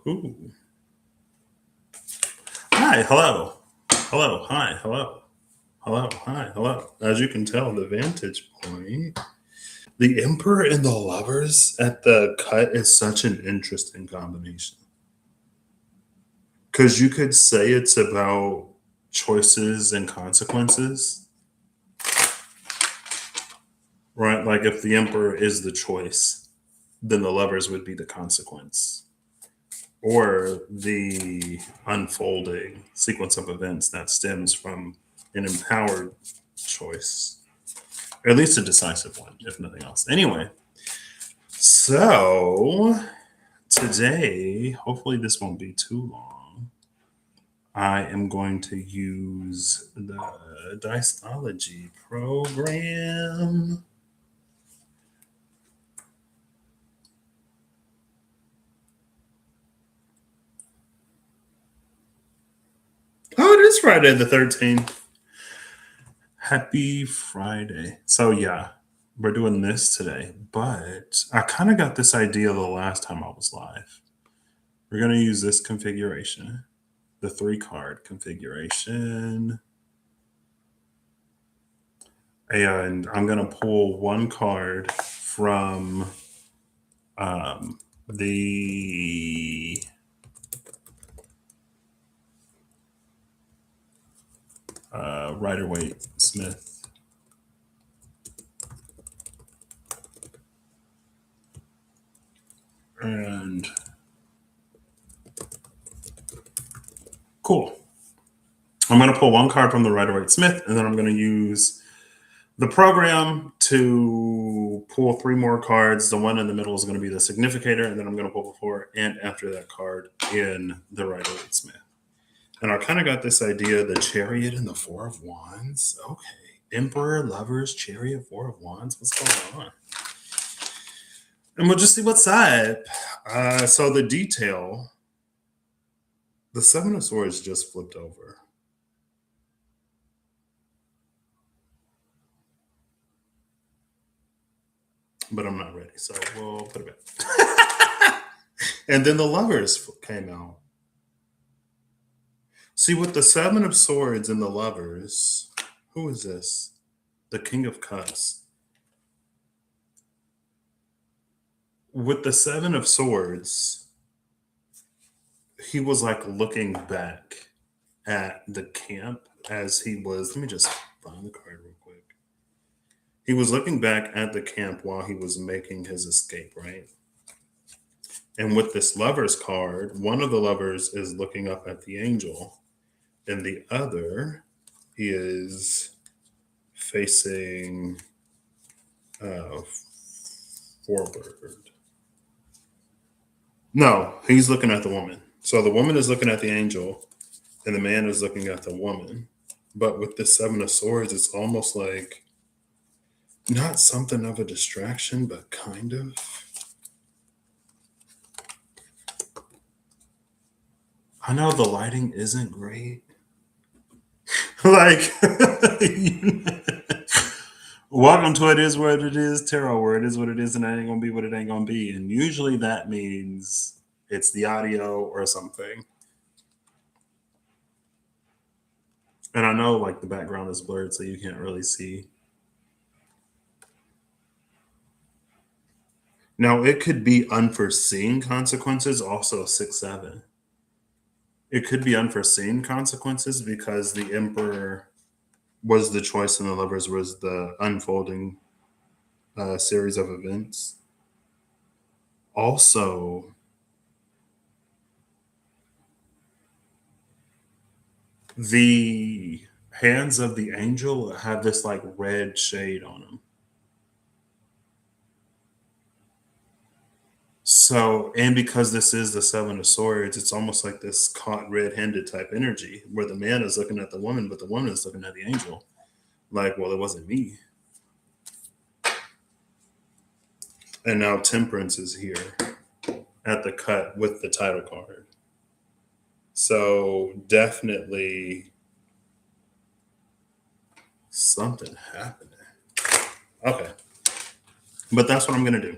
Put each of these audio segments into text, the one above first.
Ooh. Hi, hello. Hello, hi, hello. Hello, hi, hello. As you can tell, the vantage point. The Emperor and the Lovers at the cut is such an interesting combination. Because you could say it's about choices and consequences, right? Like if the Emperor is the choice, then the Lovers would be the consequence, or the unfolding sequence of events that stems from an empowered choice, or at least a decisive one, if nothing else. Anyway, so today, hopefully, this won't be too long. I am going to use the Diceology program. Oh, it is Friday the 13th. Happy Friday. So, yeah, we're doing this today, but I kind of got this idea the last time I was live. We're going to use this configuration, the 3 card configuration. And I'm going to pull 1 card from the Rider Waite Smith. And cool. I'm going to pull 1 card from the Rider Waite Smith, and then I'm going to use the program to pull 3 more cards. The one in the middle is going to be the significator, and then I'm going to pull before and after that card in the Rider Waite Smith. And I kind of got this idea, the Chariot and the 4 of Wands. Okay. Emperor, Lovers, Chariot, 4 of Wands. What's going on? And we'll just see what's up. So the detail, the 7 of Swords just flipped over. But I'm not ready, so we'll put it back. And then the Lovers came out. See, with the 7 of Swords and the Lovers, who is this? The King of Cups. With the 7 of Swords, he was like looking back at the camp as he was. Let me just find the card real quick. He was looking back at the camp while he was making his escape, right? And with this Lovers card, one of the lovers is looking up at the angel, and the other is facing forward. No, he's looking at the woman. So the woman is looking at the angel, and the man is looking at the woman. But with the 7 of Swords, it's almost like not something of a distraction, but kind of. I know the lighting isn't great. Like, welcome to It Is What It Is Tarot, where it is what it is and it ain't gonna be what it ain't gonna be. And usually that means it's the audio or something. And I know like the background is blurred, so you can't really see. Now it could be unforeseen consequences, also 6-7. It could be unforeseen consequences because the Emperor was the choice and the Lovers was the unfolding series of events. Also, the hands of the angel have this like red shade on them. So, and because this is the 7 of Swords, it's almost like this caught red-handed type energy where the man is looking at the woman, but the woman is looking at the angel. Like, well, it wasn't me. And now Temperance is here at the cut with the title card. So definitely something happening. Okay. But that's what I'm going to do.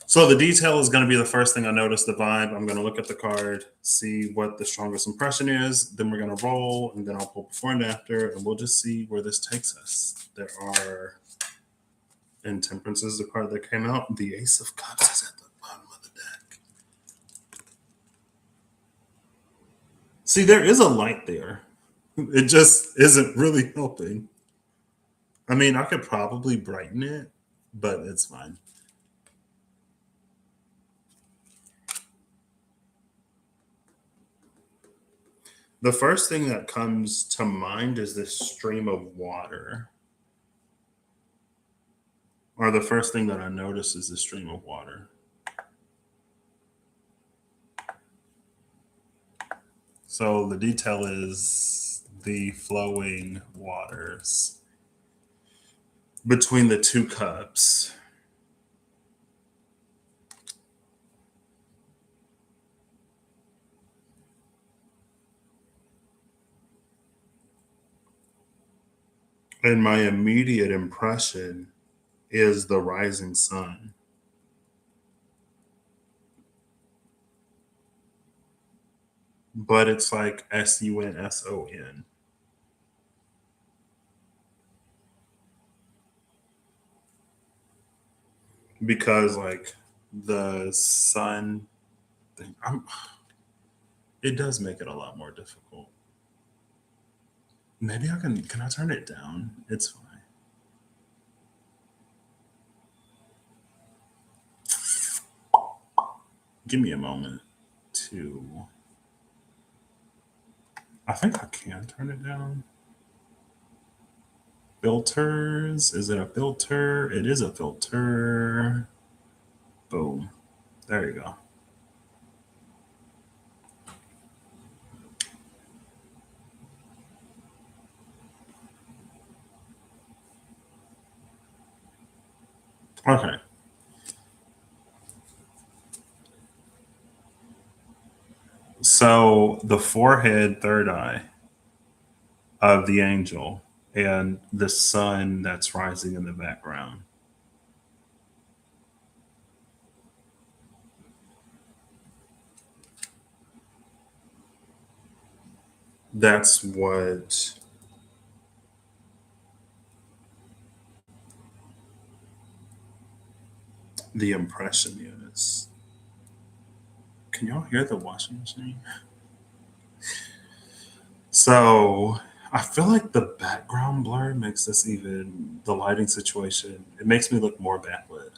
So the detail is going to be the first thing I notice, the vibe. I'm going to look at the card, see what the strongest impression is. Then we're going to roll, and then I'll pull before and after, and we'll just see where this takes us. There are, in Temperance is the card that came out. The Ace of Cups is at the bottom of the deck. See, there is a light there. It just isn't really helping. I mean, I could probably brighten it, but it's fine. The first thing that comes to mind is this stream of water. Or the first thing that I notice is the stream of water. So the detail is the flowing waters between the two cups. And my immediate impression is the rising sun. But it's like SUNSON. Because like the sun thing, it does make it a lot more difficult. Maybe can I turn it down? It's fine. Give me a moment to, I think I can turn it down. Filters, is it a filter? It is a filter. Boom. There you go. Okay. So the forehead, third eye of the angel, and the sun that's rising in the background. That's what the impression is. Can y'all hear the washing machine? So I feel like the background blur makes this even, the lighting situation, it makes me look more backlit.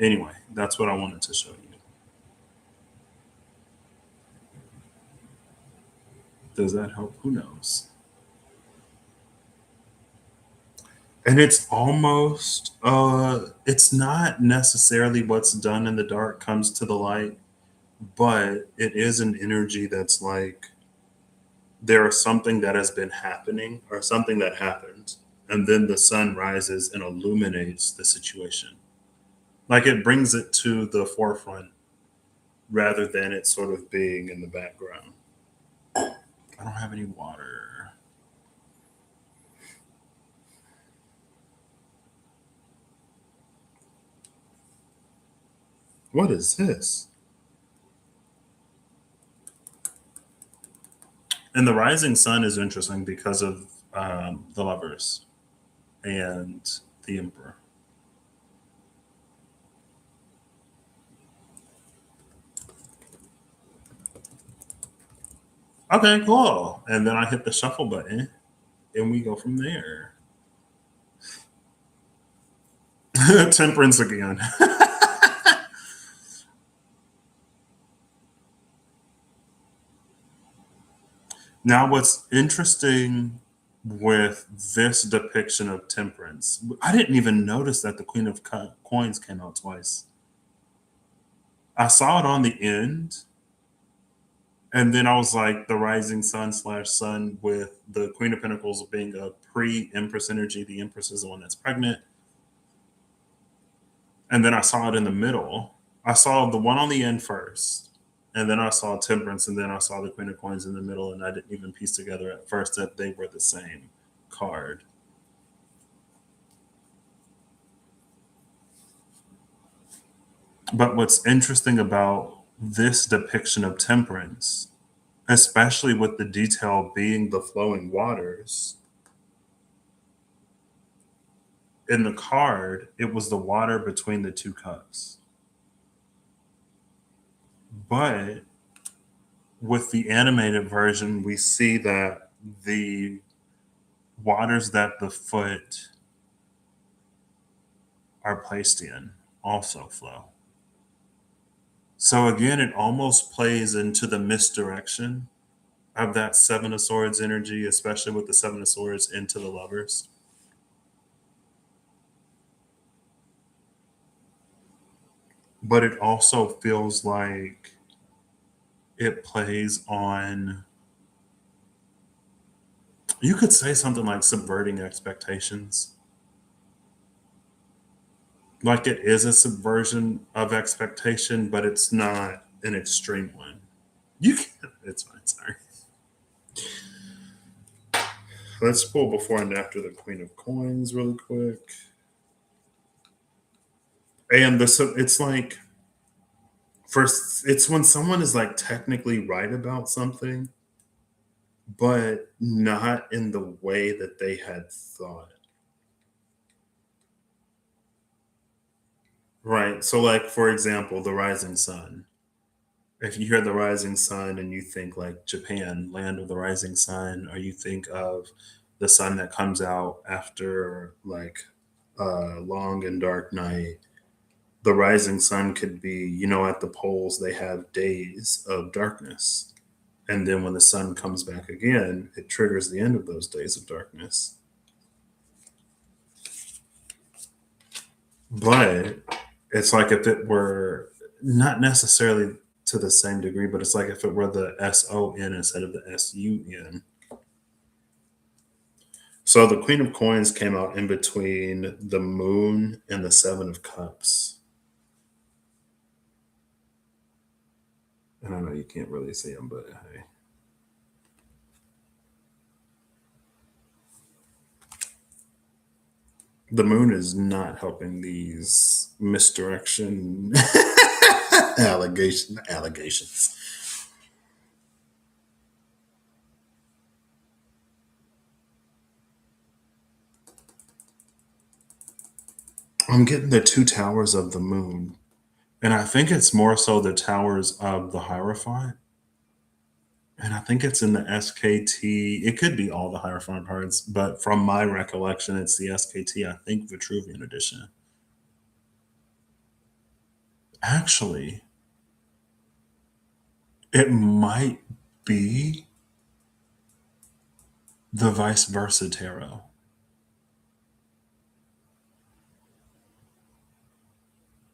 Anyway, that's what I wanted to show you. Does that help? Who knows? And it's almost, it's not necessarily what's done in the dark comes to the light, but it is an energy that's like there is something that has been happening or something that happened, and then the sun rises and illuminates the situation. Like it brings it to the forefront rather than it sort of being in the background. I don't have any water. What is this? And the rising sun is interesting because of the lovers and the emperor. Okay, cool. And then I hit the shuffle button and we go from there. Temperance again. Now, what's interesting with this depiction of temperance, I didn't even notice that the Queen of Coins came out twice. I saw it on the end, and then I was like, the rising sun slash sun with the Queen of Pentacles being a pre Empress energy. The Empress is the one that's pregnant. And then I saw it in the middle. I saw the one on the end first, and then I saw Temperance, and then I saw the Queen of Coins in the middle, and I didn't even piece together at first that they were the same card. But what's interesting about this depiction of temperance, especially with the detail being the flowing waters, in the card, it was the water between the two cups. But with the animated version, we see that the waters that the foot are placed in also flow. So again, it almost plays into the misdirection of that Seven of Swords energy, especially with the Seven of Swords into the lovers. But it also feels like it plays on, you could say something like subverting expectations. Like it is a subversion of expectation, but it's not an extreme one. You can, it's fine, sorry. Let's pull before and after the Queen of Coins really quick. And this, it's like, first, it's when someone is like technically right about something, but not in the way that they had thought. Right. So, like, for example, the rising sun. If you hear the rising sun and you think like Japan, land of the rising sun, or you think of the sun that comes out after like a long and dark night, the rising sun could be, at the poles, they have days of darkness. And then when the sun comes back again, it triggers the end of those days of darkness. But it's like if it were not necessarily to the same degree, but it's like if it were the SON instead of the SUN. So the Queen of Coins came out in between the Moon and the Seven of Cups. And I know you can't really see them, but hey. The Moon is not helping these misdirection allegations. I'm getting the two towers of the Moon. And I think it's more so the towers of the Hierophant. And I think it's in the SKT. It could be all the Hierophant cards, but from my recollection, it's the SKT, I think Vitruvian edition. Actually, it might be the vice versa tarot.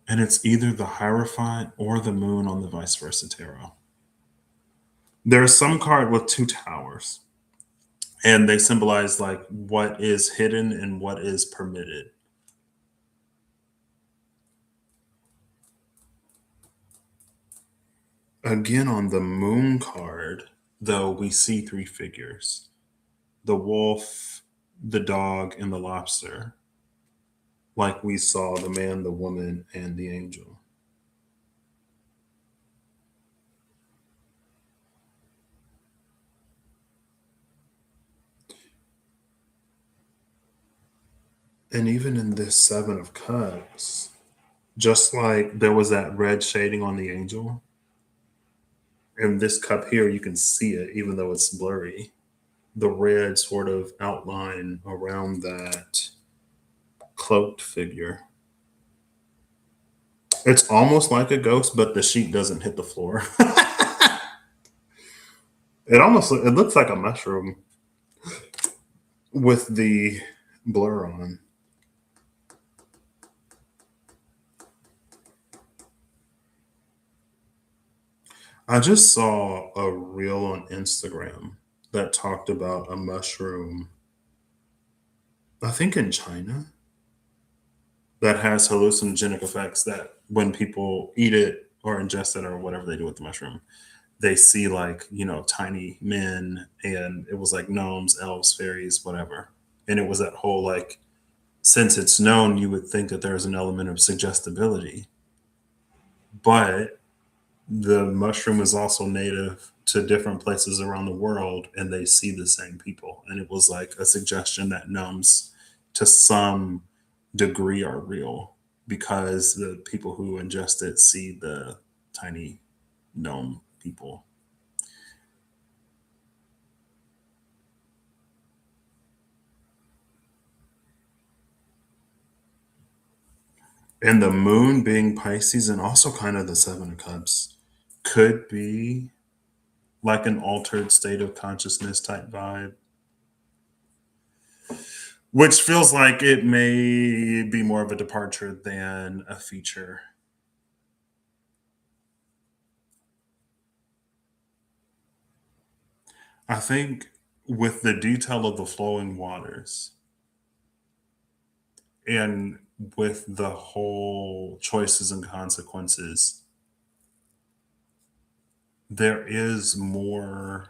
And it's either the Hierophant or the Moon on the vice versa tarot. There's some card with two towers, and they symbolize like what is hidden and what is permitted. Again, on the Moon card, though, we see three figures: the wolf, the dog, and the lobster, like we saw the man, the woman, and the angel. And even in this Seven of Cups, just like there was that red shading on the angel, in this cup here, you can see it, even though it's blurry. The red sort of outline around that cloaked figure. It's almost like a ghost, but the sheet doesn't hit the floor. It looks like a mushroom with the blur on. I just saw a reel on Instagram that talked about a mushroom, I think in China, that has hallucinogenic effects that when people eat it or ingest it or whatever they do with the mushroom, they see like, tiny men, and it was like gnomes, elves, fairies, whatever. And it was that whole like, since it's known, you would think that there's an element of suggestibility. but the mushroom is also native to different places around the world and they see the same people. And it was like a suggestion that gnomes, to some degree, are real because the people who ingest it see the tiny gnome people. And the moon being Pisces and also kind of the Seven of Cups could be like an altered state of consciousness type vibe, which feels like it may be more of a departure than a feature. I think with the detail of the flowing waters and with the whole choices and consequences, there is more,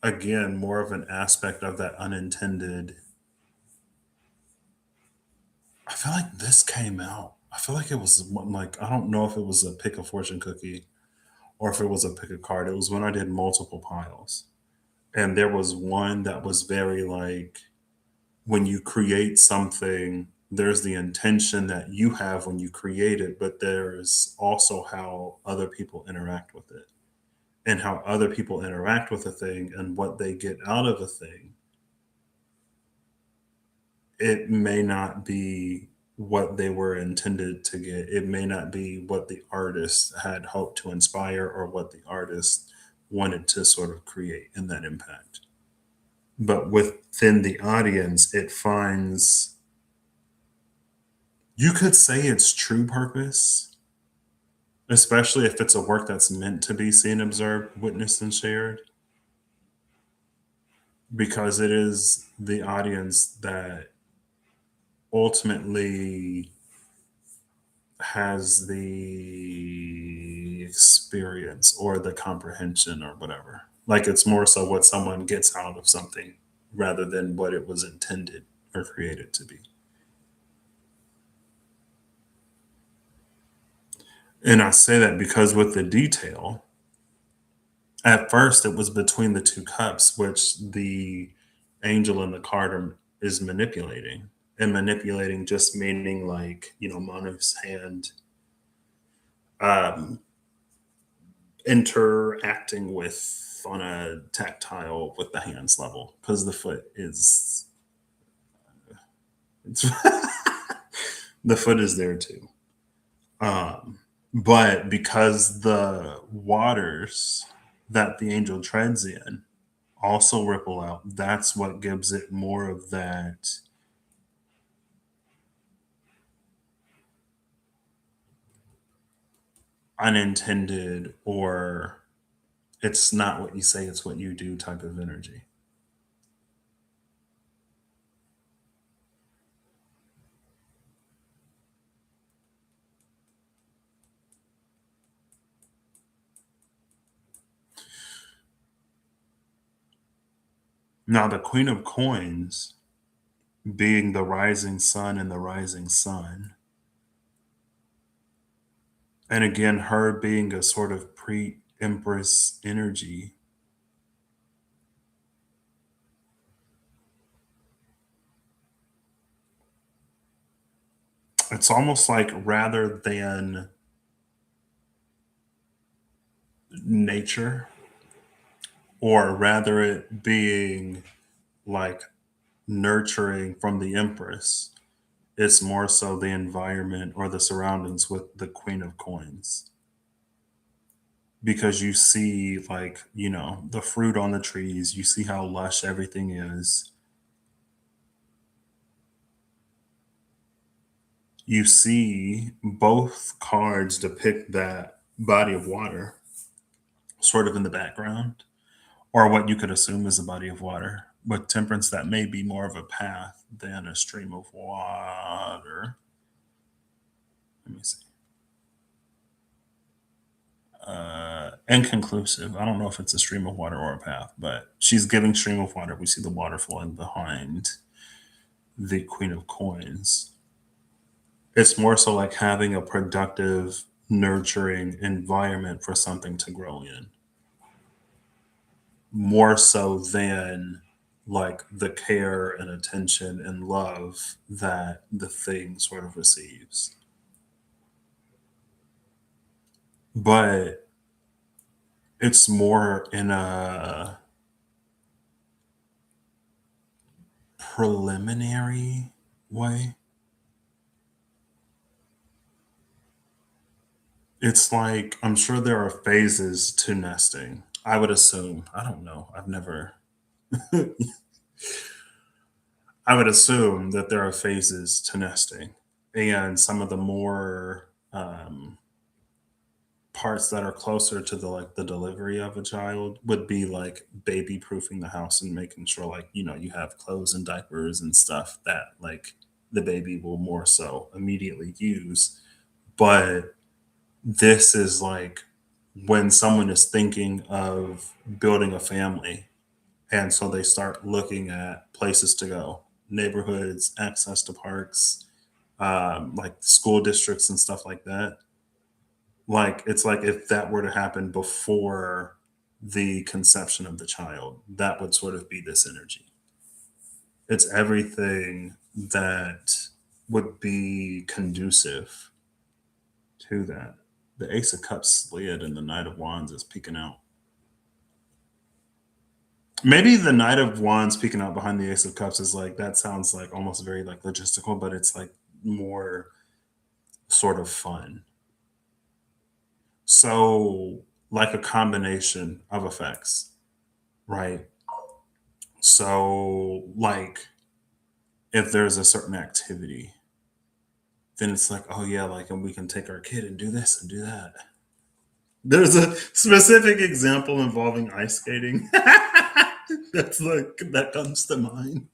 again, more of an aspect of that unintended. I feel like this came out. I feel like it was like, I don't know if it was a pick a fortune cookie or if it was a pick a card. It was when I did multiple piles. And there was one that was very like, when you create something, there's the intention that you have when you create it, but there's also how other people interact with it and how other people interact with a thing and what they get out of a thing. It may not be what they were intended to get. It may not be what the artist had hoped to inspire or what the artist wanted to sort of create in that impact. But within the audience, it finds, you could say it's true purpose, especially if it's a work that's meant to be seen, observed, witnessed, and shared, because it is the audience that ultimately has the experience or the comprehension or whatever. Like it's more so what someone gets out of something rather than what it was intended or created to be. And I say that because with the detail, at first it was between the two cups, which the angel in the card is manipulating. And manipulating just meaning like, Manu's hand um, interacting with on a tactile with the hands level because the foot is it's, the foot is there too. But because the waters that the angel treads in also ripple out, that's what gives it more of that unintended or it's not what you say, it's what you do type of energy. Now, the Queen of Coins being the rising sun and the rising sun, and again, her being a sort of pre Empress energy, it's almost like rather than nature, or rather it being like nurturing from the Empress, it's more so the environment or the surroundings with the Queen of Coins. Because you see, like, the fruit on the trees, you see how lush everything is. You see both cards depict that body of water sort of in the background, or what you could assume is a body of water. With temperance, that may be more of a path than a stream of water. Let me see. Inconclusive. I don't know if it's a stream of water or a path, but she's giving stream of water. We see the water flowing behind the Queen of Coins. It's more so like having a productive, nurturing environment for something to grow in, more so than like the care and attention and love that the thing sort of receives. But it's more in a preliminary way. It's like I'm sure there are phases to nesting. I would assume. I don't know. I've never I would assume that there are phases to nesting. And some of the more parts that are closer to the like the delivery of a child would be like baby proofing the house and making sure like, you have clothes and diapers and stuff that like the baby will more so immediately use. But this is like when someone is thinking of building a family. And so they start looking at places to go, neighborhoods, access to parks, like school districts and stuff like that. Like, it's like if that were to happen before the conception of the child, that would sort of be this energy. It's everything that would be conducive to that. The Ace of Cups slid and the Knight of Wands is peeking out. Maybe the Knight of Wands peeking out behind the Ace of Cups is like that sounds like almost very like logistical, but it's like more sort of fun. So like a combination of effects, right? So like if there's a certain activity, then it's like, oh yeah, like and we can take our kid and do this and do that. There's a specific example involving ice skating. That's like that comes to mind.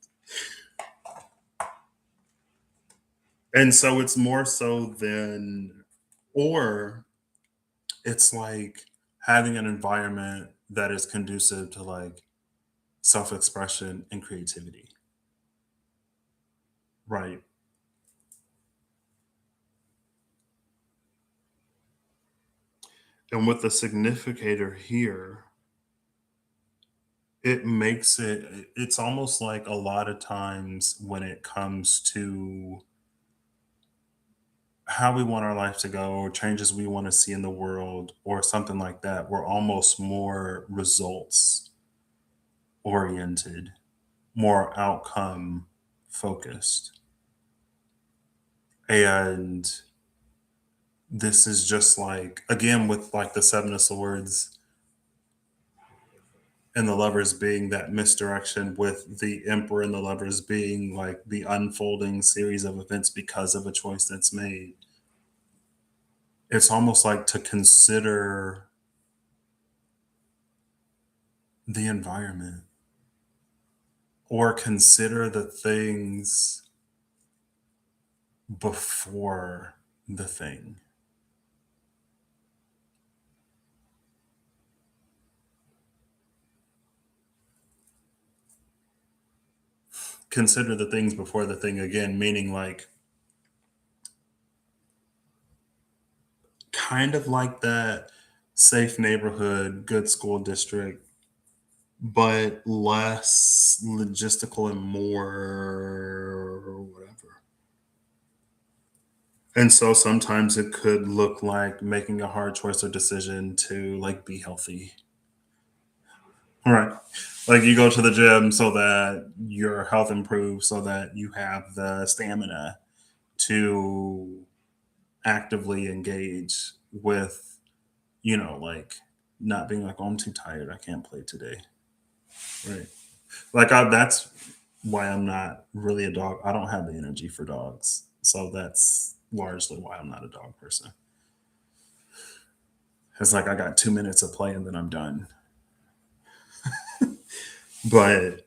And so it's more so than, or it's like having an environment that is conducive to like self expression and creativity, right? And with the significator here, it makes it's almost like a lot of times when it comes to how we want our life to go or changes we want to see in the world or something like that, we're almost more results oriented, more outcome focused. And this is just like, again, with like the Seven of Swords and the Lovers being that misdirection, with the Emperor and the Lovers being like the unfolding series of events because of a choice that's made. It's almost like to consider the environment or consider the things before the thing. Consider the things before the thing again, meaning like kind of like that safe neighborhood, good school district, but less logistical and more whatever. And so sometimes it could look like making a hard choice or decision to like be healthy. Right. Like you go to the gym so that your health improves, so that you have the stamina to actively engage with, like not being like, oh, I'm too tired. I can't play today. Right. Like that's why I'm not really a dog. I don't have the energy for dogs. So that's largely why I'm not a dog person. It's like I got 2 minutes of play and then I'm done. But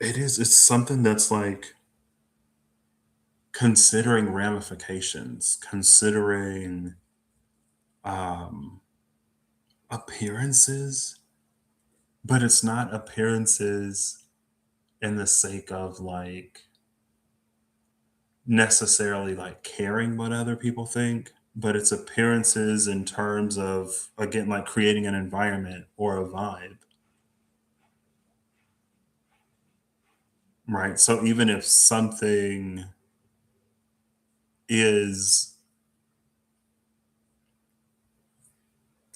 it's something that's like considering ramifications, considering um, appearances, but it's not appearances in the sake of like necessarily like caring what other people think, but it's appearances in terms of, again, like creating an environment or a vibe, right? So even if something is,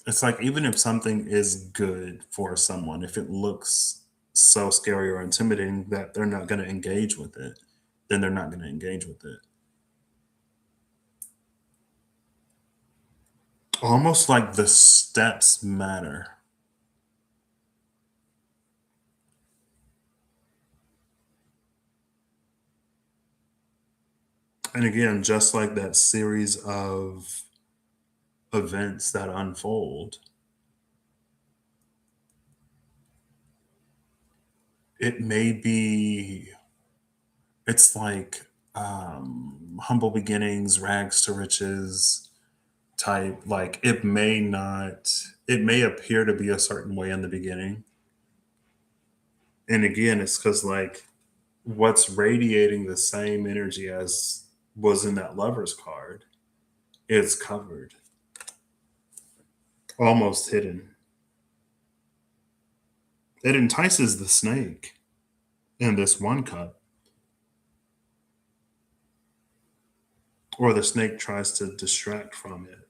it's like even if something is good for someone, if it looks so scary or intimidating that they're not going to engage with it, then they're not going to engage with it. Almost like the steps matter. And again, just like that series of events that unfold, it may be, it's like humble beginnings, rags to riches type. Like it may not, it may appear to be a certain way in the beginning. And again, it's because like what's radiating the same energy as was in that lover's card is covered, almost hidden. It entices the snake in this one cup, or the snake tries to distract from it.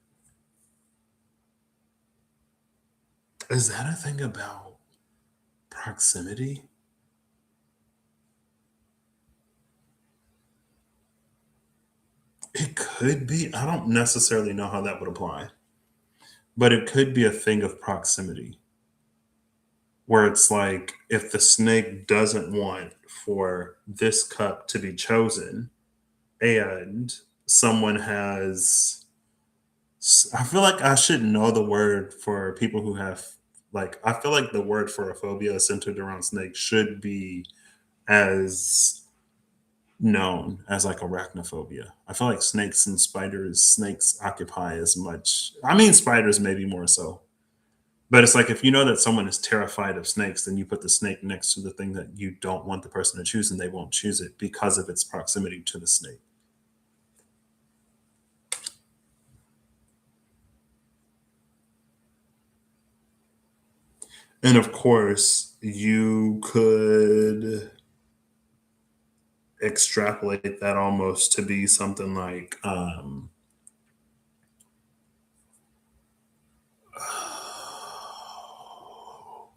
Is that a thing about proximity? It could be. I don't necessarily know how that would apply, but it could be a thing of proximity where it's like if the snake doesn't want for this cup to be chosen and someone has, I feel like I should know the word for people who have, like, I feel like the word for a phobia centered around snakes should be as known as like arachnophobia. I feel like snakes and spiders, snakes occupy as much. I mean, spiders maybe more so. But it's like if you know that someone is terrified of snakes, then you put the snake next to the thing that you don't want the person to choose, and they won't choose it because of its proximity to the snake. And of course, you could extrapolate that almost to be something like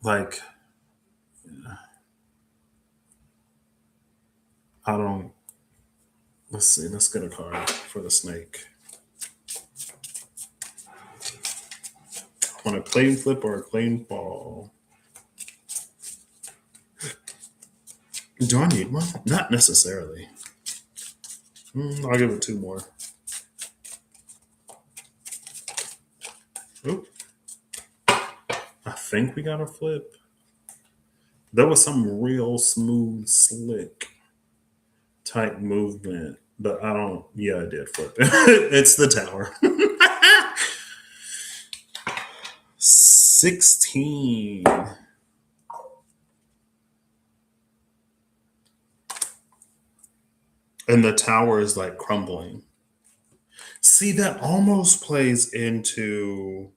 like I don't, let's see, let's get a card for the snake. On a clean flip or a clean fall? Do I need one? Not necessarily. I'll give it two more. Oop, I think we got a flip. There was some real smooth, slick type movement, but I don't. Yeah, I did flip it. It's the tower. 16. And the tower is like crumbling. See, that almost plays into.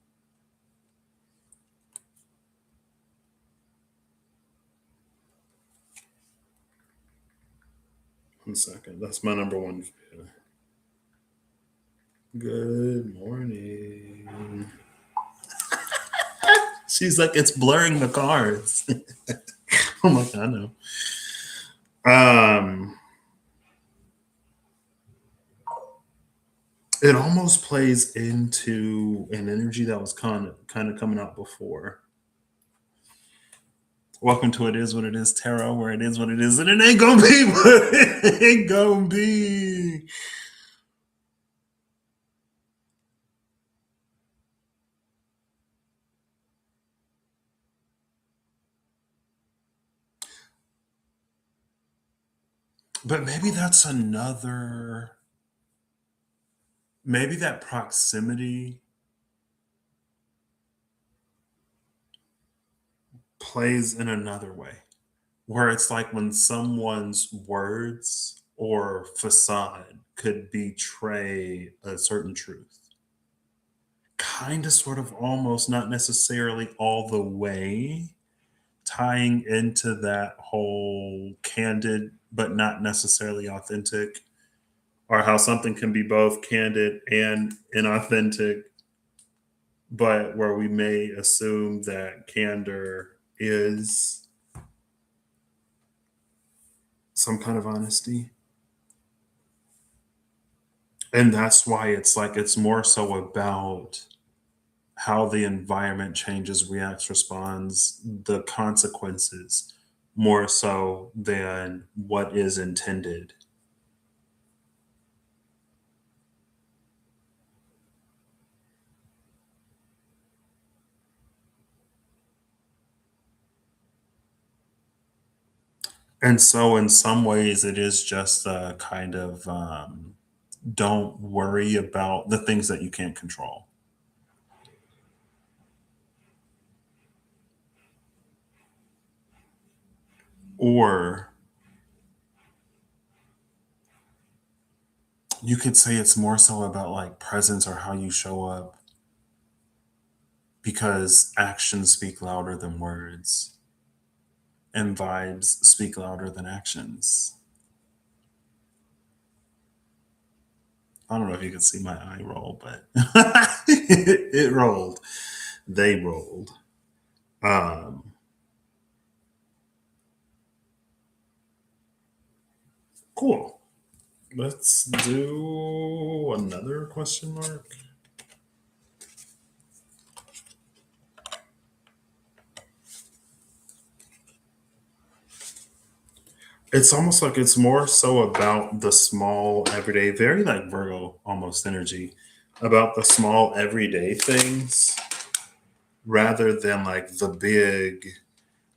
1 second. That's my number one. Good morning. She's like, it's blurring the cards. I'm like, I know. Um, it almost plays into an energy that was kind of coming out before. Welcome to It Is What It Is Tarot, where it is what it is, and it ain't gonna be what it ain't gonna be. But maybe that's another, maybe that proximity plays in another way. where it's like when someone's words or facade could betray a certain truth. Kind of, sort of, almost, not necessarily all the way, tying into that whole candid but not necessarily authentic, or how something can be both candid and inauthentic, but where we may assume that candor is some kind of honesty. And that's why it's like it's more so about how the environment changes, reacts, responds, the consequences, more so than what is intended. And so, in some ways, it is just a kind of don't worry about the things that you can't control. Or you could say it's more so about like presence or how you show up, because actions speak louder than words and vibes speak louder than actions. I don't know if you could see my eye roll, but it rolled. They rolled. Um, cool. Let's do another question mark. It's almost like it's more so about the small everyday, very like Virgo almost energy, about the small everyday things rather than like the big.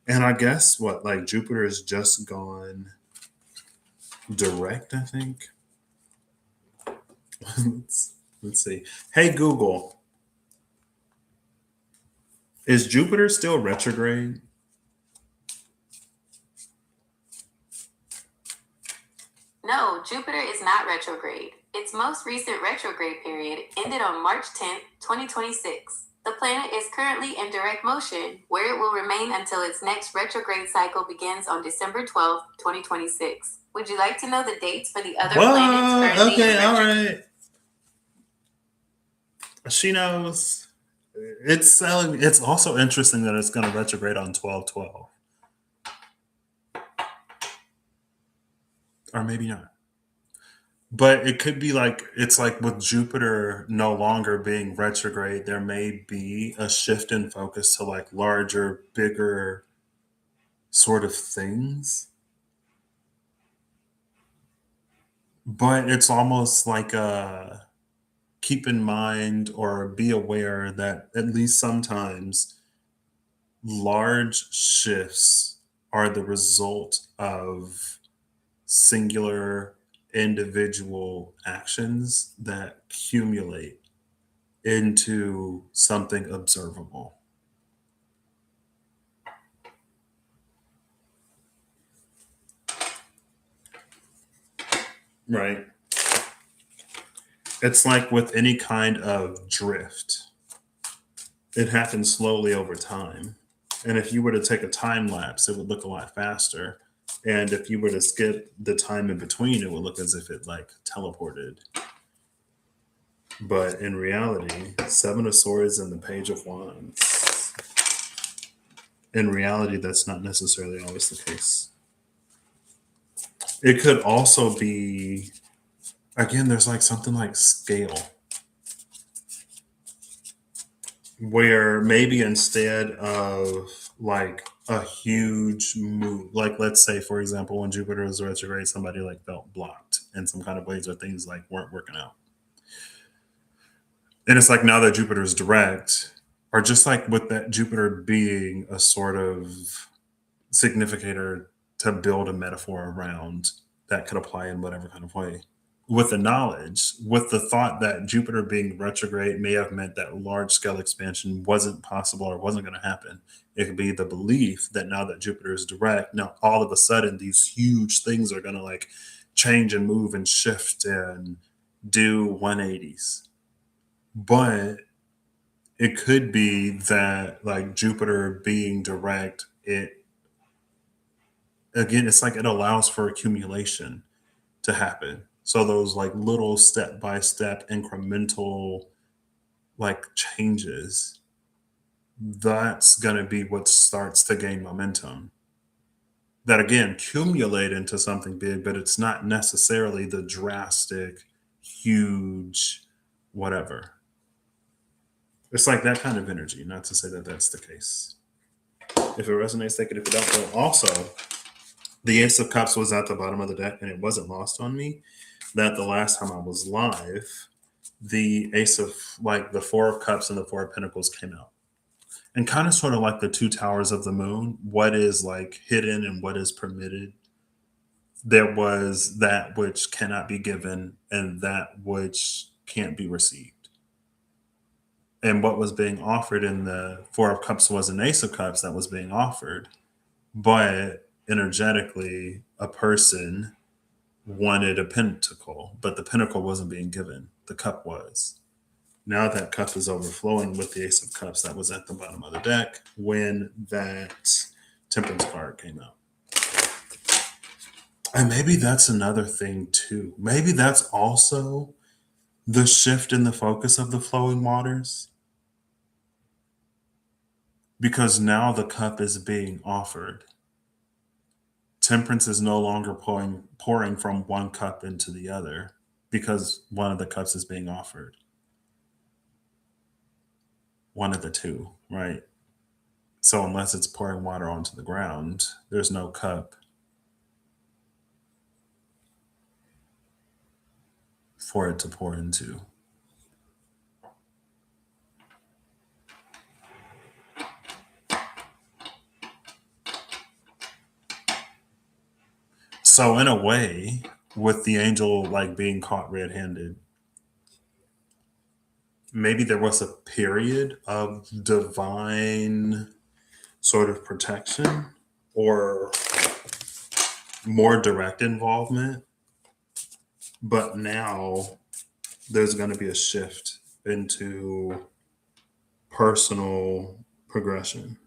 And I guess what, like Jupiter has just gone direct, I think. Let's see. Hey Google, is Jupiter still retrograde? No, Jupiter is not retrograde. Its most recent retrograde period ended on March 10th, 2026. The planet is currently in direct motion, where it will remain until its next retrograde cycle begins on December 12th, 2026. Would you like to know the dates for the other planets What? currently in Okay, all retrograde? right. She knows. It's selling. It's also interesting that it's going to retrograde on 12/12, or maybe not. But it could be like it's like with Jupiter no longer being retrograde, there may be a shift in focus to like larger, bigger sort of things. But it's almost like keep in mind or be aware that at least sometimes large shifts are the result of singular individual actions that accumulate into something observable. Right. It's like with any kind of drift, it happens slowly over time. And if you were to take a time lapse, it would look a lot faster. And if you were to skip the time in between, it would look as if it like teleported. But in reality, Seven of Swords and the Page of Wands, in reality, that's not necessarily always the case. It could also be, again, there's like something like scale, where maybe instead of like a huge move, like let's say, for example, when Jupiter was retrograde, somebody like felt blocked in some kind of ways or things like weren't working out. And it's like now that Jupiter is direct, or just like with that Jupiter being a sort of significator to build a metaphor around that could apply in whatever kind of way. with the knowledge, with the thought that Jupiter being retrograde may have meant that large scale expansion wasn't possible or wasn't going to happen. It could be the belief that now that Jupiter is direct, now all of a sudden these huge things are going to like change and move and shift and do 180s. But it could be that like Jupiter being direct, it again, it's like it allows for accumulation to happen. So those like little step by step incremental like changes, that's going to be what starts to gain momentum. That again accumulate into something big, but it's not necessarily the drastic, huge, whatever. It's like that kind of energy. Not to say that that's the case. If it resonates, take it. If it don't, don't. Also, the Ace of Cups was at the bottom of the deck, and it wasn't lost on me that the last time I was live, the Ace of like the Four of Cups and the Four of Pentacles came out. And kind of sort of like the two towers of the moon, what is like hidden and what is permitted. There was that which cannot be given and that which can't be received. And what was being offered in the Four of Cups was an Ace of Cups that was being offered. But energetically, a person wanted a pentacle, but the pentacle wasn't being given. The cup was. Now that cup is overflowing with the Ace of Cups that was at the bottom of the deck when that Temperance card came out. And maybe that's another thing too. Maybe that's also the shift in the focus of the flowing waters. Because now the cup is being offered. Temperance is no longer pouring from one cup into the other because one of the cups is being offered. One of the two, right? So unless it's pouring water onto the ground, there's no cup for it to pour into. So in a way, with the angel like being caught red-handed, maybe there was a period of divine sort of protection or more direct involvement. But now there's going to be a shift into personal progression.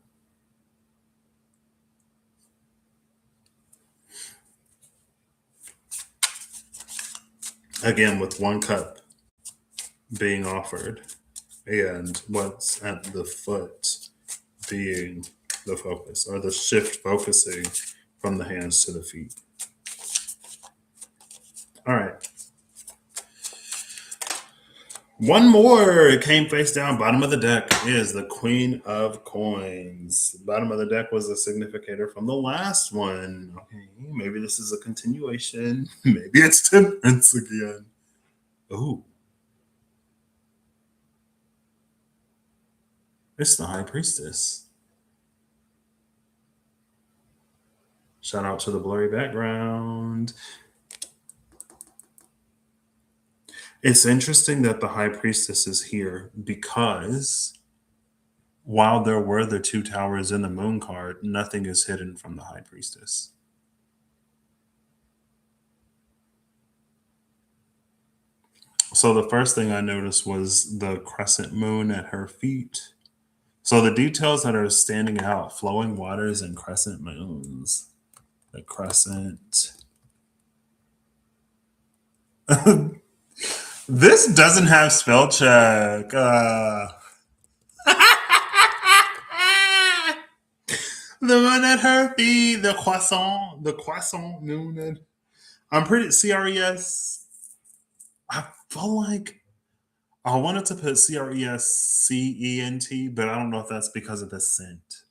Again, with one cup being offered and what's at the foot being the focus or the shift focusing from the hands to the feet. All right. One more. It came face down. Bottom of the deck is the Queen of Coins. Bottom of the deck was a significator from the last one. Okay, maybe this is a continuation. Maybe it's Temperance again. Ooh. It's the High Priestess. Shout out to the blurry background. It's interesting that the High Priestess is here because while there were the two towers in the Moon card, nothing is hidden from the High Priestess. So the first thing I noticed was the crescent moon at her feet. So the details that are standing out, flowing waters and crescent moons. The crescent. This doesn't have spell check. The moon at her feet, the croissant moon. I'm pretty CRES. I feel like I wanted to put CRESCENT, but I don't know if that's because of the scent.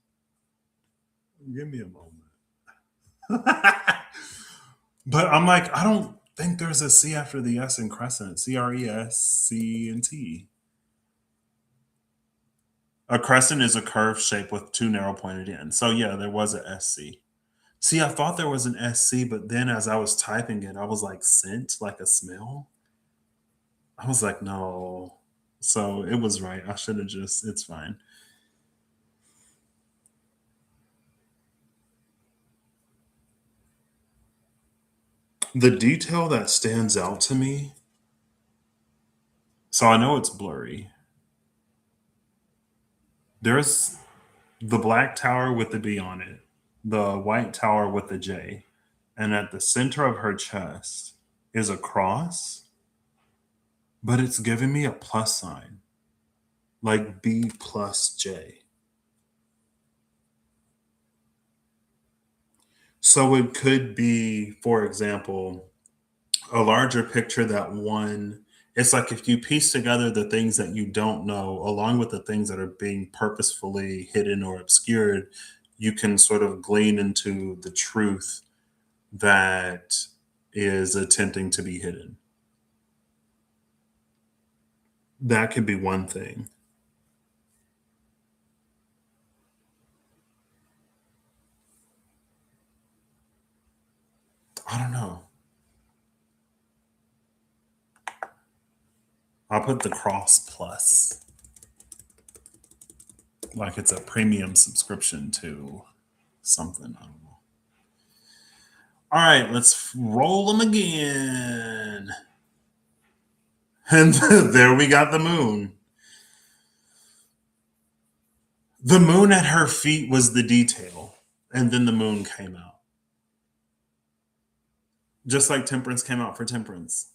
Give me a moment. But I'm like, I don't think there's a C after the S in crescent. CRESCENT. A crescent is a curved shape with two narrow pointed ends. So yeah, there was a SC. See, I thought there was an SC, but then as I was typing it, I was like, scent, like a smell. I was like, no. So it was right. I should have just, it's fine. The detail that stands out to me, so I know it's blurry. There's the black tower with the B on it, the white tower with the J, and at the center of her chest is a cross, but it's giving me a plus sign, like B plus J. So it could be, for example, a larger picture that one, it's like if you piece together the things that you don't know along with the things that are being purposefully hidden or obscured, you can sort of glean into the truth that is attempting to be hidden. That could be one thing. I don't know. I'll put the cross plus, like it's a premium subscription to something. I don't know. All right, let's roll them again. And there we got the moon. The moon at her feet was the detail, and then the moon came out. Just like Temperance came out for Temperance.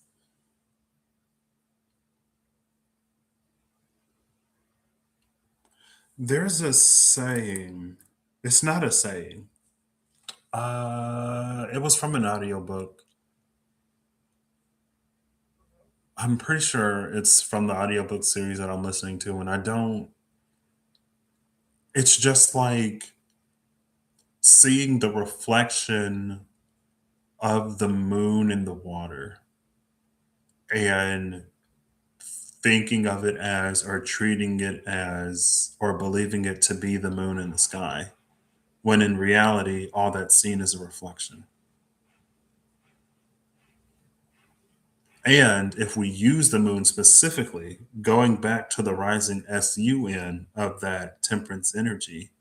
There's a saying. It's not a saying. It was from an audiobook. I'm pretty sure it's from the audiobook series that I'm listening to, and I don't. It's just like seeing the reflection of the moon in the water and thinking of it as or treating it as or believing it to be the moon in the sky when in reality all that's seen is a reflection. And if we use the moon specifically, going back to the rising sun of that temperance energy,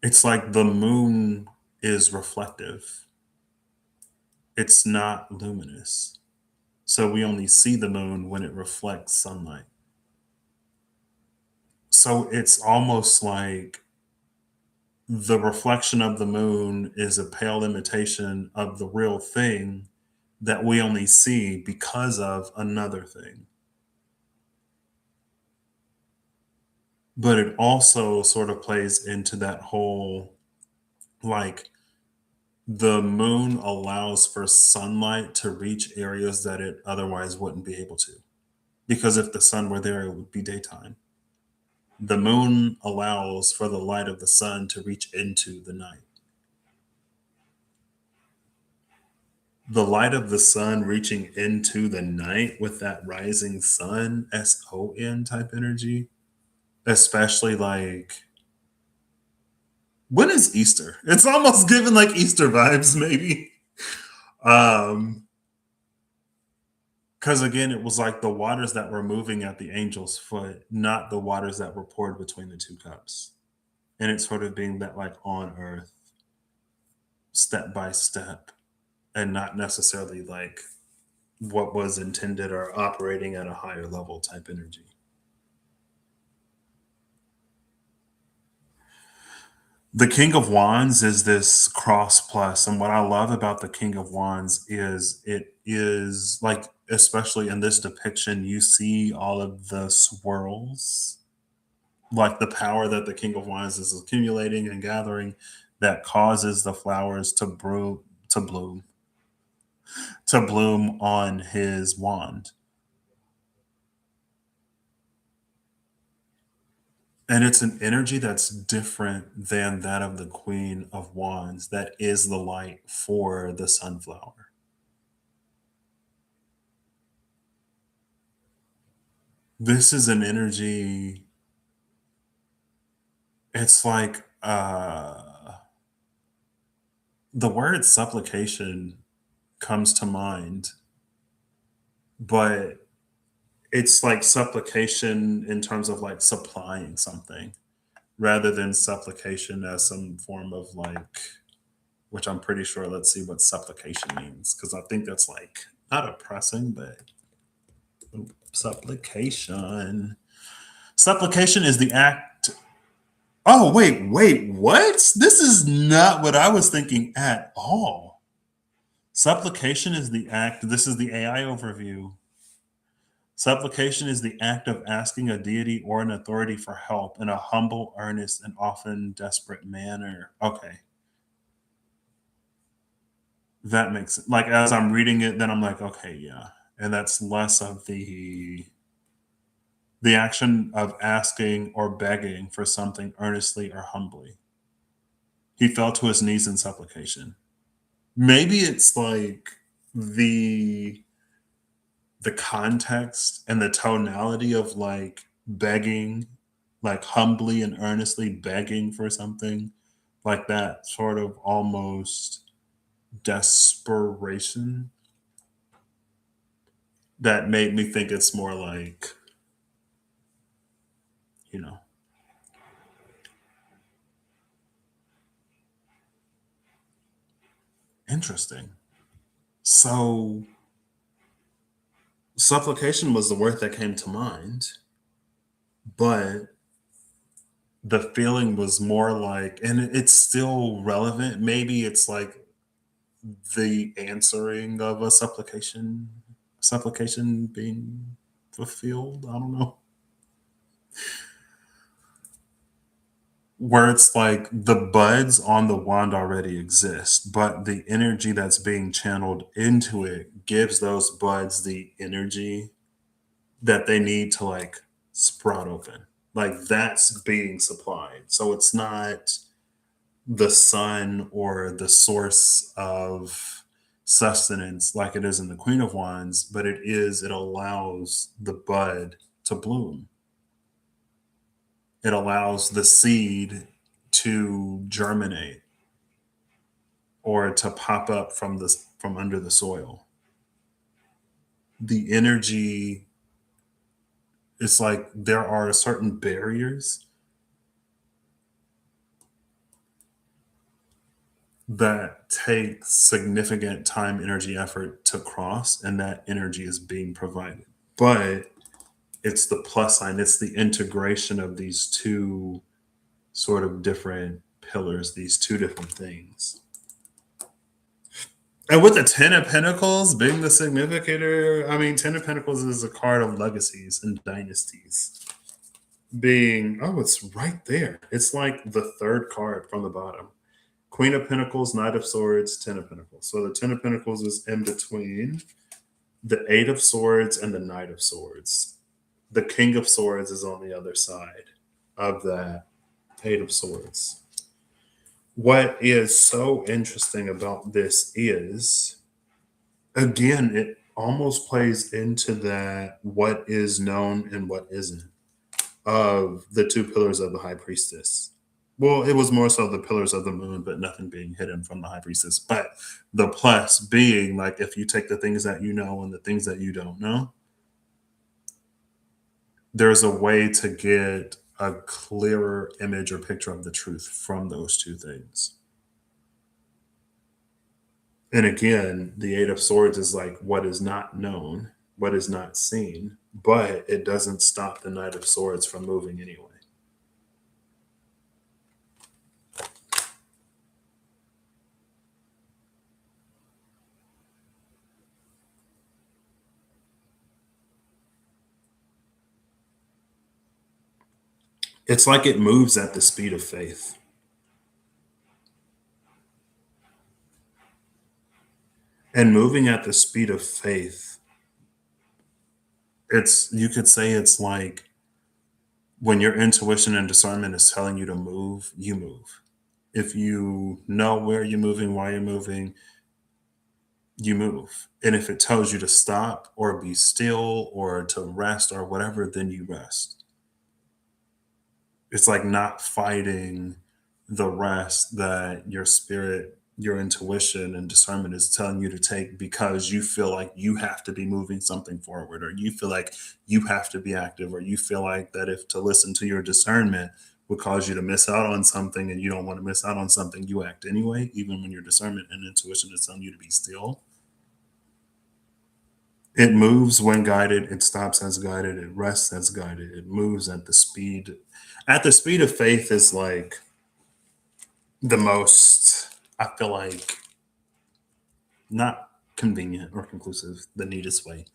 it's like the moon is reflective, it's not luminous. So we only see the moon when it reflects sunlight. So it's almost like the reflection of the moon is a pale imitation of the real thing that we only see because of another thing. But it also sort of plays into that whole, like, the moon allows for sunlight to reach areas that it otherwise wouldn't be able to. Because if the sun were there, it would be daytime. The moon allows for the light of the sun to reach into the night. The light of the sun reaching into the night with that rising sun, SON type energy, especially like, when is Easter? It's almost given like Easter vibes, maybe. Um, because again, it was like the waters that were moving at the angel's foot, not the waters that were poured between the two cups. And it's sort of being that like on earth, step by step, and not necessarily like what was intended or operating at a higher level type energy. The King of Wands is this cross plus, and what I love about the King of Wands is it is like, especially in this depiction, you see all of the swirls, like the power that the King of Wands is accumulating and gathering that causes the flowers to bloom, to bloom on his wand. And it's an energy that's different than that of the Queen of Wands, that is the light for the sunflower. This is an energy, it's like the word supplication comes to mind, but it's like supplication in terms of like supplying something rather than supplication as some form of like, which I'm pretty sure, let's see what supplication means, because I think that's like not oppressing, but supplication. Supplication is the act. Oh, wait, what? This is not what I was thinking at all. Supplication is the act, this is the AI overview. Supplication is the act of asking a deity or an authority for help in a humble, earnest, and often desperate manner. Okay, that makes like as I'm reading it, then I'm like, okay, yeah, and that's less of the action of asking or begging for something earnestly or humbly. He fell to his knees in supplication. Maybe it's like the the context and the tonality of like begging, like humbly and earnestly begging for something, like that sort of almost desperation that made me think it's more like, you know, interesting. So, supplication was the word that came to mind, but the feeling was more like, and it's still relevant. Maybe it's like the answering of a supplication being fulfilled. I don't know. Where it's like the buds on the wand already exist, but the energy that's being channeled into it gives those buds the energy that they need to like sprout open. Like that's being supplied. So it's not the sun or the source of sustenance like it is in the Queen of Wands, but it allows the bud to bloom. It allows the seed to germinate or to pop up from under the soil. The energy, it's like there are certain barriers that take significant time, energy, effort to cross, and that energy is being provided. But it's the plus sign, it's the integration of these two sort of different pillars, these two different things. And with the Ten of Pentacles being the significator, I mean, Ten of Pentacles is a card of legacies and dynasties. Being, oh, it's right there. It's like the third card from the bottom. Queen of Pentacles, Knight of Swords, Ten of Pentacles. So the Ten of Pentacles is in between the Eight of Swords and the Knight of Swords. The King of Swords is on the other side of that Eight of Swords. What is so interesting about this is, again, it almost plays into that what is known and what isn't of the two pillars of the High Priestess. Well, it was more so the pillars of the moon, but nothing being hidden from the High Priestess. But the plus being like if you take the things that you know and the things that you don't know, there's a way to get a clearer image or picture of the truth from those two things. And again, the Eight of Swords is like what is not known, what is not seen, but it doesn't stop the Knight of Swords from moving anyway. It's like it moves at the speed of faith. And moving at the speed of faith, it's, you could say it's like when your intuition and discernment is telling you to move, you move. If you know where you're moving, why you're moving, you move. And if it tells you to stop or be still or to rest or whatever, then you rest. It's like not fighting the rest that your spirit your intuition and discernment is telling you to take because you feel like you have to be moving something forward, or you feel like you have to be active, or you feel like that if to listen to your discernment would cause you to miss out on something and you don't want to miss out on something, you act anyway, even when your discernment and intuition is telling you to be still. It moves when guided, it stops as guided, it rests as guided, it moves at the speed. At the speed of faith is like the most, I feel like, not convenient or conclusive, the neatest way.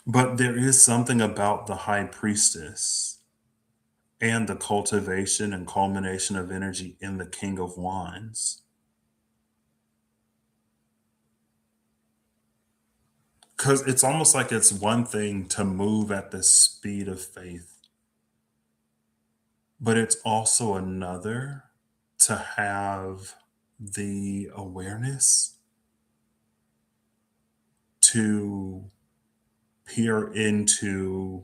But there is something about the high priestess and the cultivation and culmination of energy in the King of Wands. Because it's almost like it's one thing to move at the speed of faith, but it's also another to have the awareness to peer into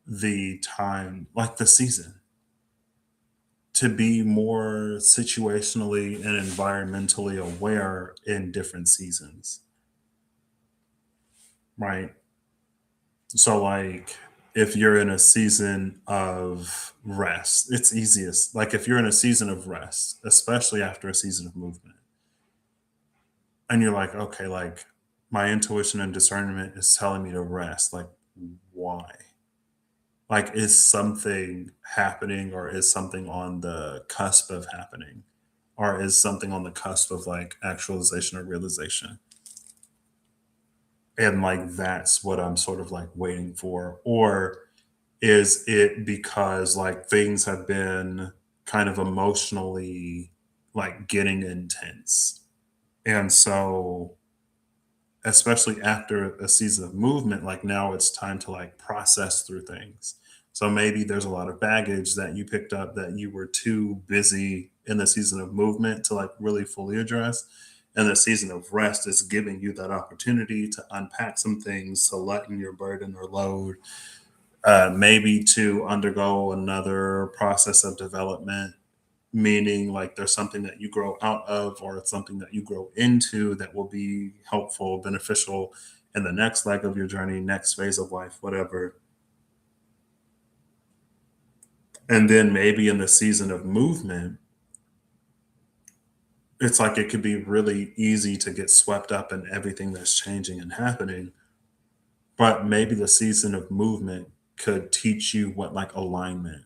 the time, like the season, to be more situationally and environmentally aware in different seasons, right? So, like, if you're in a season of rest, it's easiest. Like, if you're in a season of rest, especially after a season of movement, and you're like, okay, like, my intuition and discernment is telling me to rest. Like, why? Like, is something happening, or is something on the cusp of happening? Or is something on the cusp of like actualization or realization? And like, that's what I'm sort of like waiting for. Or is it because like things have been kind of emotionally like getting intense? And so, especially after a season of movement, like now it's time to like process through things. So maybe there's a lot of baggage that you picked up that you were too busy in the season of movement to like really fully address. And the season of rest is giving you that opportunity to unpack some things, to lighten your burden or load, maybe to undergo another process of development, meaning like there's something that you grow out of, or it's something that you grow into that will be helpful, beneficial in the next leg of your journey, next phase of life, whatever. And then maybe in the season of movement, it's like it could be really easy to get swept up in everything that's changing and happening. But maybe the season of movement could teach you what like alignment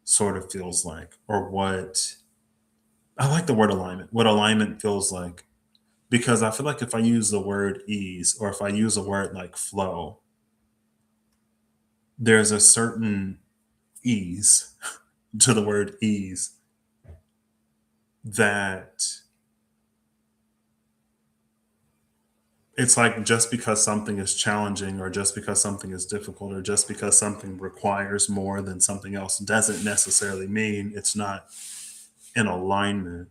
sort of feels like, or what, I like the word alignment, what alignment feels like. Because I feel like if I use the word ease, or if I use a word like flow, there's a certain ease to the word ease that it's like, just because something is challenging, or just because something is difficult, or just because something requires more than something else doesn't necessarily mean it's not in alignment.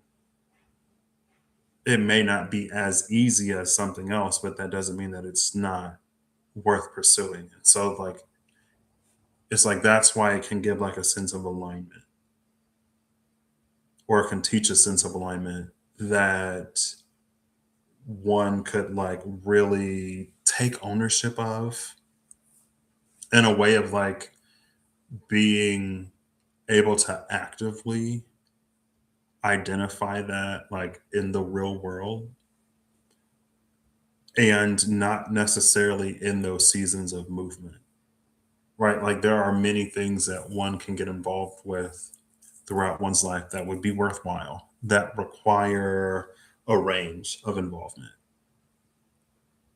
It may not be as easy as something else, but that doesn't mean that it's not worth pursuing. And so like, it's like that's why it can give like a sense of alignment, or it can teach a sense of alignment that one could like really take ownership of, in a way of like being able to actively identify that like in the real world, and not necessarily in those seasons of movement, right? Like, there are many things that one can get involved with throughout one's life that would be worthwhile, that require a range of involvement,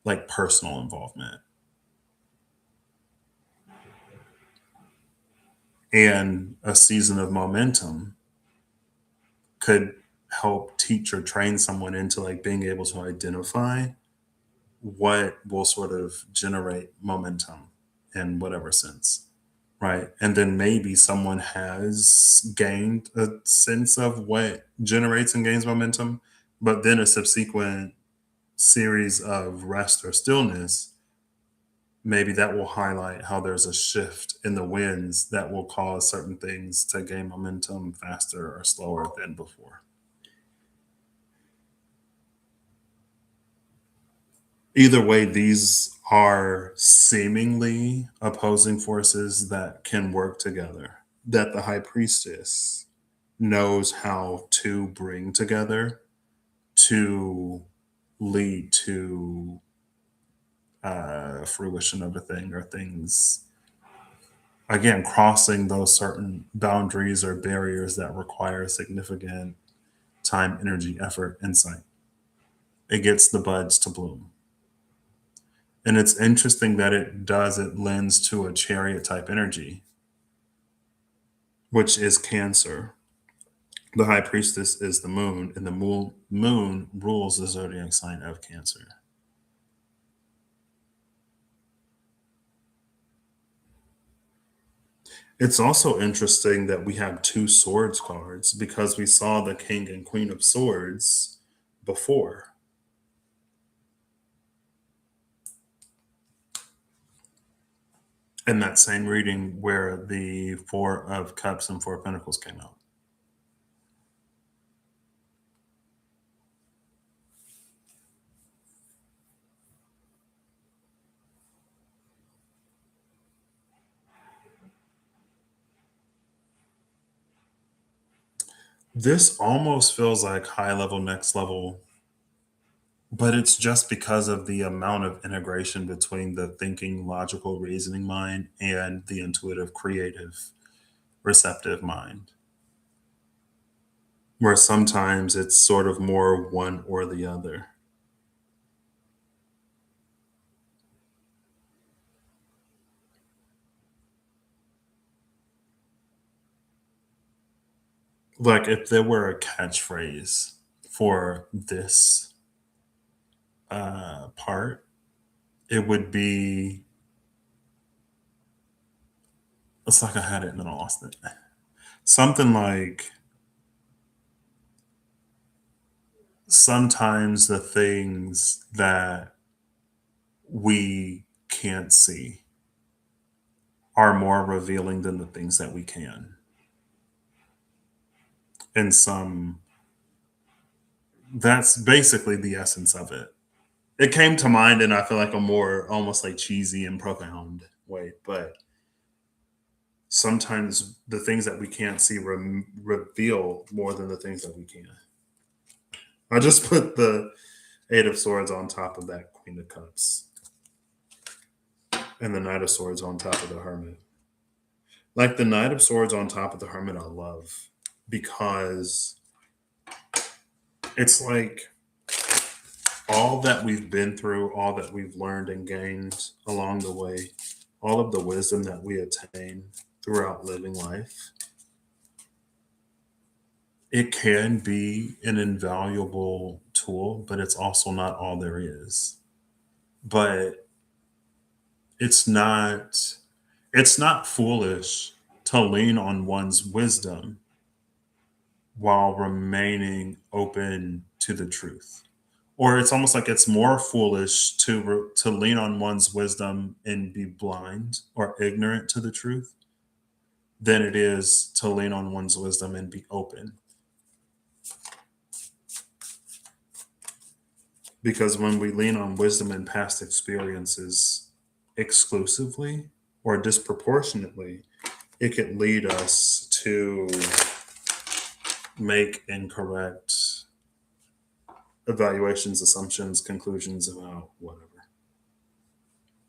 like personal involvement. And a season of momentum could help teach or train someone into like being able to identify what will sort of generate momentum in whatever sense, right? And then maybe someone has gained a sense of what generates and gains momentum, but then a subsequent series of rest or stillness maybe that will highlight how there's a shift in the winds that will cause certain things to gain momentum faster or slower than before. Either way, these are seemingly opposing forces that can work together, that the high priestess knows how to bring together to lead to fruition of a thing, or things, again, crossing those certain boundaries or barriers that require significant time, energy, effort, insight. It gets the buds to bloom. And it's interesting that it lends to a chariot type energy, which is Cancer. The high priestess is the moon, and the moon rules the zodiac sign of Cancer. It's also interesting that we have two swords cards because we saw the king and queen of swords before. In that same reading where the Four of Cups and Four of Pentacles came out. This almost feels like high level, next level, but it's just because of the amount of integration between the thinking, logical, reasoning mind and the intuitive, creative, receptive mind, where sometimes it's sort of more one or the other. Like if there were a catchphrase for this part, it would be, it's like I had it and then I lost it. Something like, sometimes the things that we can't see are more revealing than the things that we can. And that's basically the essence of it. It came to mind in, I feel like, a more almost like cheesy and profound way, but sometimes the things that we can't see reveal more than the things that we can. I just put the Eight of Swords on top of that Queen of Cups and the Knight of Swords on top of the Hermit. Like the Knight of Swords on top of the Hermit, I love because it's like all that we've been through, all that we've learned and gained along the way, all of the wisdom that we attain throughout living life, it can be an invaluable tool, but it's also not all there is. But it's not foolish to lean on one's wisdom while remaining open to the truth. Or it's almost like it's more foolish to lean on one's wisdom and be blind or ignorant to the truth than it is to lean on one's wisdom and be open. Because when we lean on wisdom and past experiences exclusively or disproportionately, it could lead us to make incorrect evaluations, assumptions, conclusions about whatever.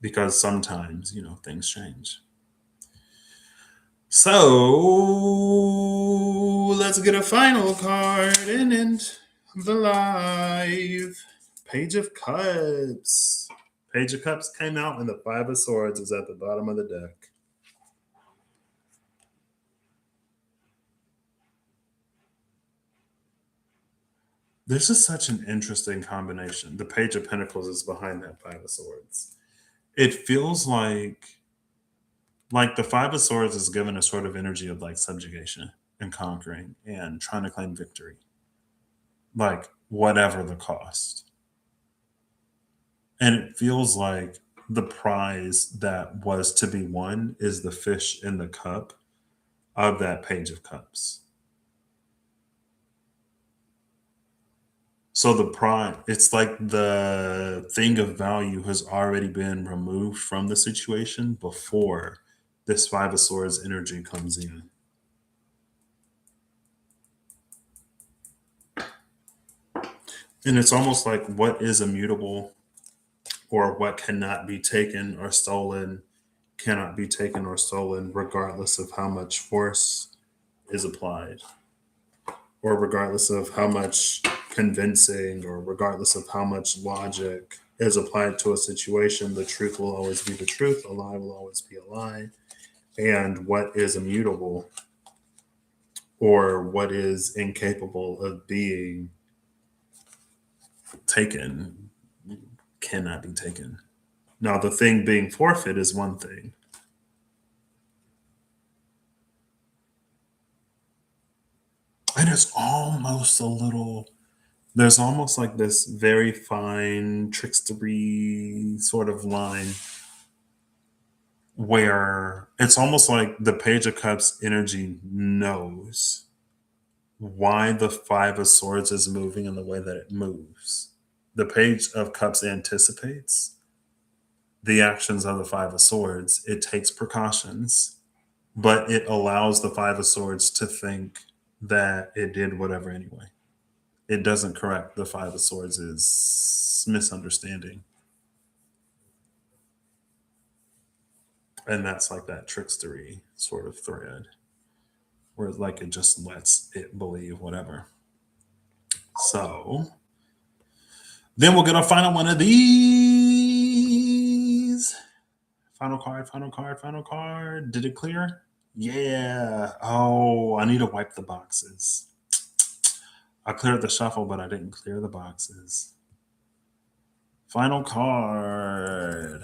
Because sometimes, things change. So let's get a final card and end the live. Page of Cups. Page of Cups came out and the Five of Swords is at the bottom of the deck. This is such an interesting combination. The Page of Pentacles is behind that Five of Swords. It feels like the Five of Swords is given a sort of energy of like subjugation and conquering and trying to claim victory. Like whatever the cost. And it feels like the prize that was to be won is the fish in the cup of that Page of Cups. So the prize, it's like the thing of value has already been removed from the situation before this Five of Swords energy comes in. And it's almost like what is immutable or what cannot be taken or stolen cannot be taken or stolen regardless of how much force is applied, or regardless of how much convincing, or regardless of how much logic is applied to a situation. The truth will always be the truth, a lie will always be a lie. And what is immutable or what is incapable of being taken cannot be taken. Now, the thing being forfeit is one thing. And it's almost a little, there's almost like this very fine trickstery sort of line where it's almost like the Page of Cups energy knows why the Five of Swords is moving in the way that it moves. The Page of Cups anticipates the actions of the Five of Swords. It takes precautions, but it allows the Five of Swords to think that it did whatever anyway. It doesn't correct the Five of Swords' misunderstanding. And that's like that trickstery sort of thread where like it just lets it believe whatever. So then we'll get a final one of these. Final card, final card, final card. Did it clear? Yeah. Oh, I need to wipe the boxes. I cleared the shuffle, but I didn't clear the boxes. Final card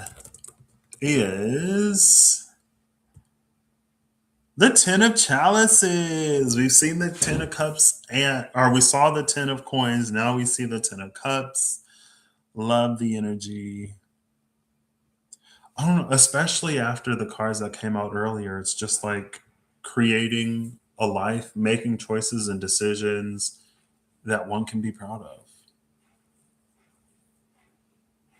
is the Ten of Chalices. We've seen the Ten of Cups, or we saw the Ten of Coins. Now we see the Ten of Cups. Love the energy. I don't know, especially after the cards that came out earlier. It's just like creating a life, making choices and decisions that one can be proud of.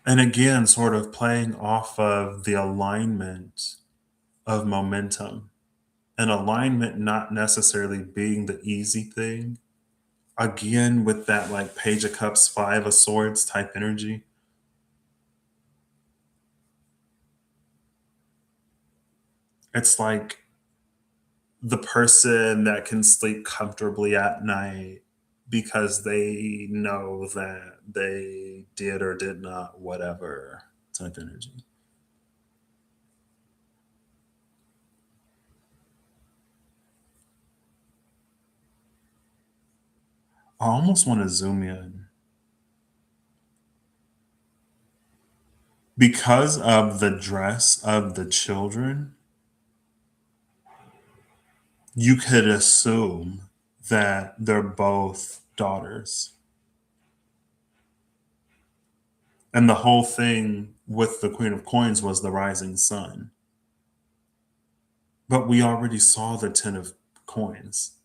And again, sort of playing off of the alignment of momentum, and alignment not necessarily being the easy thing. Again, with that like Page of Cups, Five of Swords type energy. It's like the person that can sleep comfortably at night because they know that they did or did not whatever type energy. I almost want to zoom in because of the dress of the children. You could assume that they're both daughters. And the whole thing with the Queen of Coins was the rising sun. But we already saw the Ten of Coins.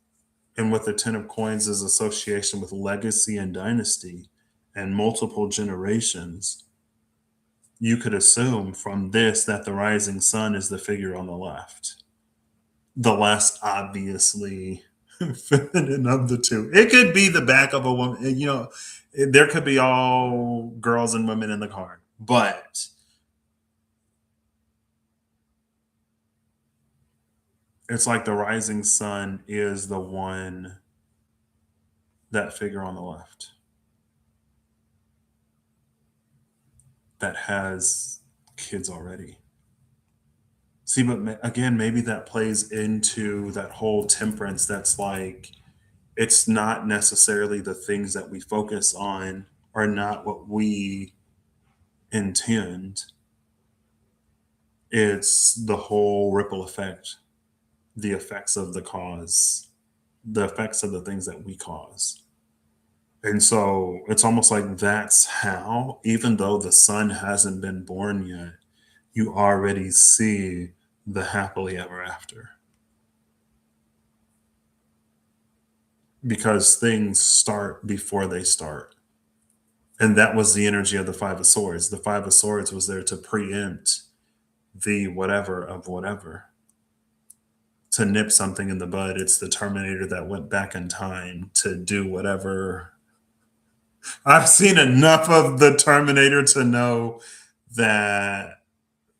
And with the Ten of Coins is association with legacy and dynasty and multiple generations, you could assume from this that the rising sun is the figure on the left, the less obviously feminine of the two. It could be the back of a woman, there could be all girls and women in the card, but it's like the rising sun is the one, that figure on the left, that has kids already. See, but again, maybe that plays into that whole temperance that's like, it's not necessarily the things that we focus on are not what we intend. It's the whole ripple effect, the effects of the cause, the effects of the things that we cause. And so it's almost like that's how, even though the son hasn't been born yet, you already see the happily ever after. Because things start before they start. And that was the energy of the Five of Swords. The Five of Swords was there to preempt the whatever of whatever, to nip something in the bud. It's the Terminator that went back in time to do whatever. I've seen enough of the Terminator to know that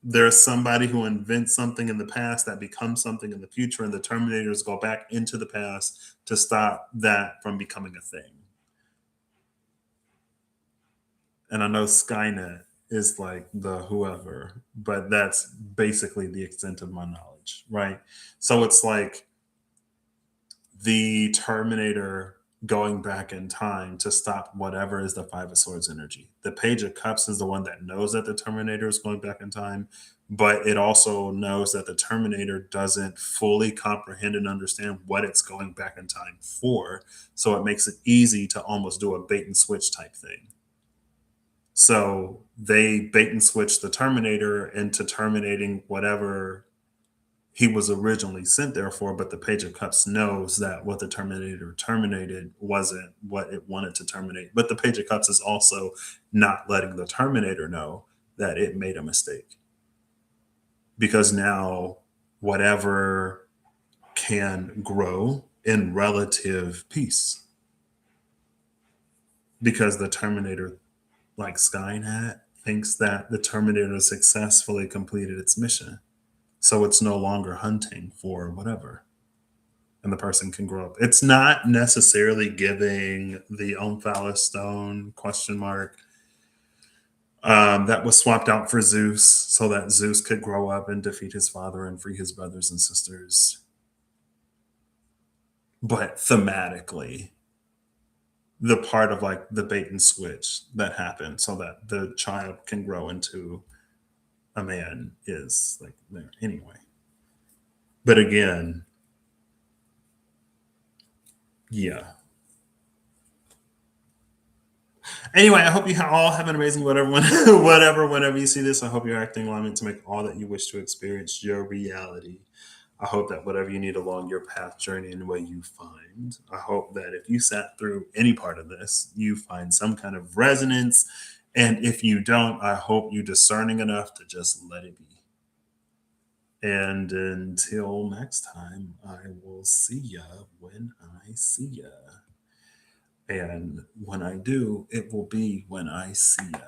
there's somebody who invents something in the past that becomes something in the future, and the Terminators go back into the past to stop that from becoming a thing. And I know Skynet is like the whoever, but that's basically the extent of my knowledge, right? So it's like the Terminator going back in time to stop whatever is the Five of Swords energy. The Page of Cups is the one that knows that the Terminator is going back in time, but it also knows that the Terminator doesn't fully comprehend and understand what it's going back in time for. So it makes it easy to almost do a bait and switch type thing. So they bait and switch the Terminator into terminating whatever he was originally sent there for, but the Page of Cups knows that what the Terminator terminated wasn't what it wanted to terminate. But the Page of Cups is also not letting the Terminator know that it made a mistake. Because now whatever can grow in relative peace. Because the Terminator, like Skynet, thinks that the Terminator successfully completed its mission. So it's no longer hunting for whatever. And the person can grow up. It's not necessarily giving the Omphalos stone question mark that was swapped out for Zeus so that Zeus could grow up and defeat his father and free his brothers and sisters. But thematically, the part of like the bait and switch that happened so that the child can grow into a man is like there anyway. But again, yeah. Anyway, I hope you all have an amazing whatever, whenever you see this. I hope you're acting in alignment to make all that you wish to experience your reality. I hope that whatever you need along your path, journey, and way you find. I hope that if you sat through any part of this, you find some kind of resonance. And if you don't, I hope you're discerning enough to just let it be. And until next time, I will see ya when I see ya. And when I do, it will be when I see ya.